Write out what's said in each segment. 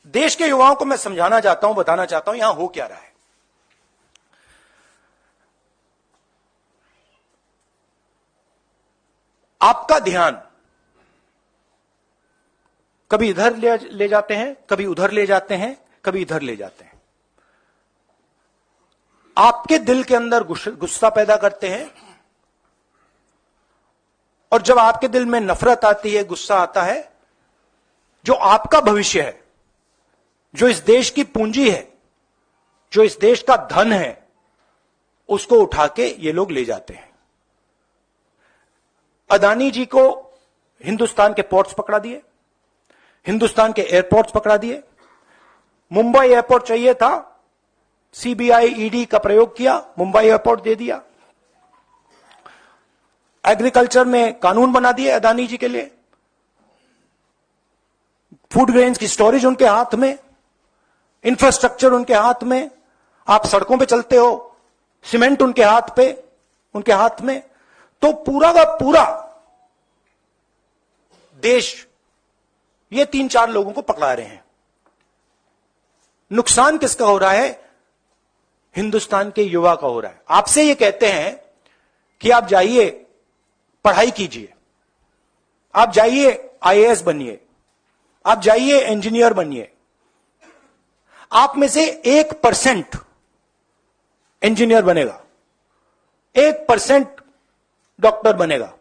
देश के युवाओं को मैं समझाना चाहता हूं, बताना चाहता हूं यहां हो क्या रहा है। आपका ध्यान कभी इधर ले जाते हैं, कभी उधर ले जाते हैं, कभी इधर ले जाते हैं। आपके दिल के अंदर गुस्सा पैदा करते हैं, और जब आपके दिल में नफरत आती है, गुस्सा आता है, जो आपका भविष्य है, जो इस देश की पूंजी है, जो इस देश का धन है, उसको उठा के ये लोग ले जाते हैं। अदानी जी को हिंदुस्तान के पोर्ट्स पकड़ा दिए, हिंदुस्तान के एयरपोर्ट्स पकड़ा दिए। मुंबई एयरपोर्ट चाहिए था, सीबीआई ईडी का प्रयोग किया, मुंबई एयरपोर्ट दे दिया। एग्रीकल्चर में कानून बना दिए अदानी जी के लिए, फूड ग्रेन्स की स्टोरेज उनके हाथ में, इंफ्रास्ट्रक्चर उनके हाथ में, आप सड़कों पे चलते हो, सीमेंट उनके हाथ में। तो पूरा का पूरा देश ये 3-4 लोगों को पकड़ा रहे हैं। नुकसान किसका हो रहा है? हिंदुस्तान के युवा का हो रहा है। आपसे ये कहते हैं कि आप जाइए पढ़ाई कीजिए, आप जाइए आईएएस बनिए, आप जाइए इंजीनियर बनिए। आप में से 1% इंजीनियर बनेगा, 1% डॉक्टर बनेगा,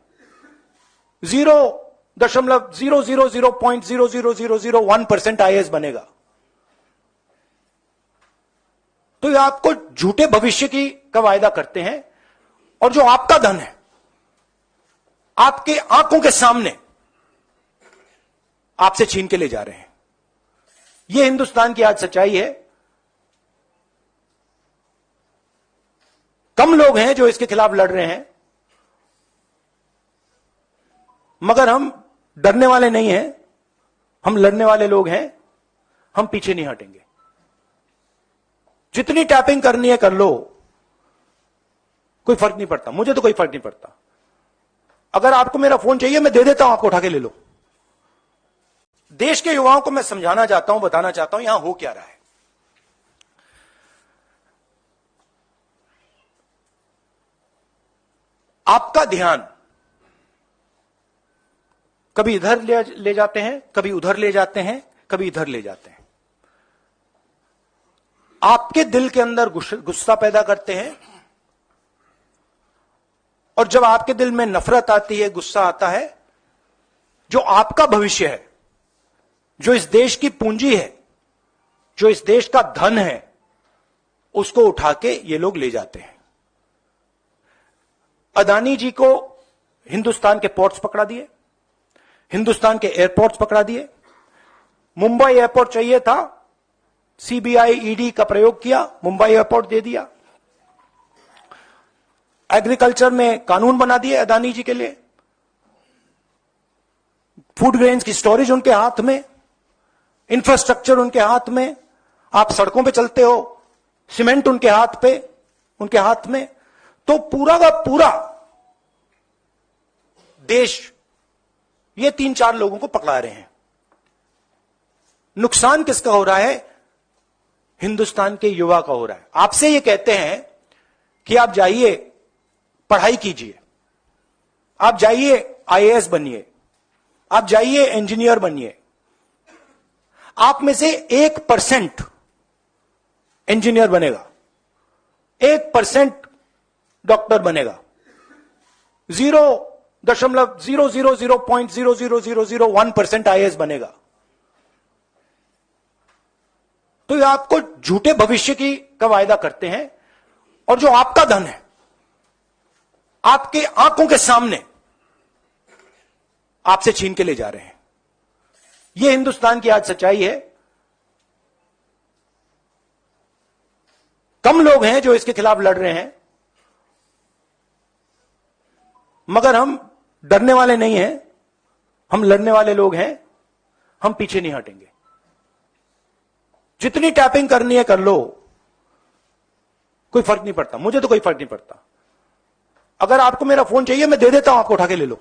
0.0000001% आईएएस बनेगा। तो ये आपको झूठे भविष्य का वायदा करते हैं, और जो आपका धन है आपके आंखों के सामने आपसे छीन के ले जा रहे हैं। यह हिंदुस्तान की आज सच्चाई है। कम लोग हैं जो इसके खिलाफ लड़ रहे हैं, मगर हम डरने वाले नहीं हैं, हम लड़ने वाले लोग हैं, हम पीछे नहीं हटेंगे। जितनी टैपिंग करनी है कर लो, कोई फर्क नहीं पड़ता, मुझे तो कोई फर्क नहीं पड़ता। अगर आपको मेरा फोन चाहिए मैं दे देता हूं, आपको उठा के ले लो। देश के युवाओं को मैं समझाना चाहता हूं, बताना चाहता हूं यहां हो क्या रहा है। आपका ध्यान कभी इधर ले जाते हैं, कभी उधर ले जाते हैं, कभी इधर ले जाते हैं। आपके दिल के अंदर गुस्सा पैदा करते हैं, और जब आपके दिल में नफरत आती है, गुस्सा आता है, जो आपका भविष्य है, जो इस देश की पूंजी है, जो इस देश का धन है, उसको उठा के ये लोग ले जाते हैं। अदानी जी को हिंदुस्तान के पोर्ट्स पकड़ा दिए, हिंदुस्तान के एयरपोर्ट्स पकड़ा दिए। मुंबई एयरपोर्ट चाहिए था, सीबीआई ईडी का प्रयोग किया, मुंबई एयरपोर्ट दे दिया। एग्रीकल्चर में कानून बना दिए अदानी जी के लिए, फूड ग्रेन्स की स्टोरेज उनके हाथ में, इंफ्रास्ट्रक्चर उनके हाथ में, आप सड़कों पे चलते हो, सीमेंट उनके हाथ में। तो पूरा का पूरा देश ये 3-4 लोगों को पकड़ा रहे हैं। नुकसान किसका हो रहा है? हिंदुस्तान के युवा का हो रहा है। आपसे ये कहते हैं कि आप जाइए पढ़ाई कीजिए, आप जाइए आईएएस बनिए, आप जाइए इंजीनियर बनिए। आप में से 1% इंजीनियर बनेगा, 1% डॉक्टर बनेगा, 0.0000001% आईएएस बनेगा। तो ये आपको झूठे भविष्य का वायदा करते हैं, और जो आपका धन है आपके आंखों के सामने आपसे छीन के ले जा रहे हैं। यह हिंदुस्तान की आज सच्चाई है। कम लोग हैं जो इसके खिलाफ लड़ रहे हैं, मगर हम डरने वाले नहीं हैं, हम लड़ने वाले लोग हैं, हम पीछे नहीं हटेंगे। जितनी टैपिंग करनी है कर लो, कोई फर्क नहीं पड़ता, मुझे तो कोई फर्क नहीं पड़ता। अगर आपको मेरा फोन चाहिए मैं दे देता हूं, आपको उठा के ले लो।